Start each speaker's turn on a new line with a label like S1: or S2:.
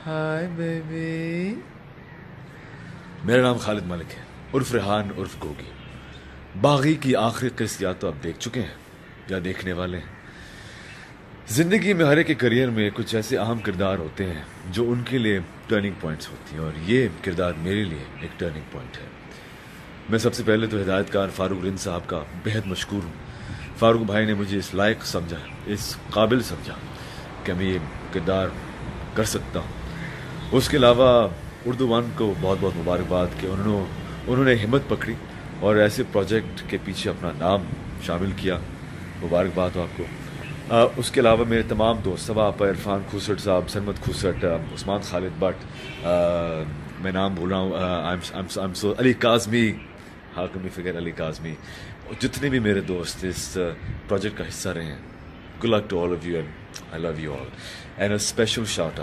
S1: ہائے baby. میرا نام خالد ملک ہے، عرف ریحان عرف گوگی. باغی کی آخری قسط یا تو آپ دیکھ چکے ہیں یا دیکھنے والے ہیں. زندگی میں ہر ایک کے کریئر میں کچھ ایسے اہم کردار ہوتے ہیں جو ان کے لیے ٹرننگ پوائنٹس ہوتی ہیں، اور یہ کردار میرے لیے ایک ٹرننگ پوائنٹ ہے. میں سب سے پہلے تو ہدایت کار فاروق رند صاحب کا بہت مشکور ہوں. فاروق بھائی نے مجھے اس لائق سمجھا، اس قابل سمجھا کہ میں یہ کردار کر سکتا ہوں. اس کے علاوہ اردو ون کو بہت بہت مبارکباد کہ انہوں نے ہمت پکڑی اور ایسے پروجیکٹ کے پیچھے اپنا نام شامل کیا. مبارکباد ہو آپ کو. اس کے علاوہ میرے تمام دوست سوا آپ عرفان کھوسٹ صاحب، سرمد کھوسٹ، عثمان خالد بٹ، میں نام بھول رہا ہوں، علی کاظمی، حاکمی فگر علی کاظمی، جتنے بھی میرے دوست اس پروجیکٹ کا حصہ رہے ہیں. Good luck to all of you and I love you all. And a special shout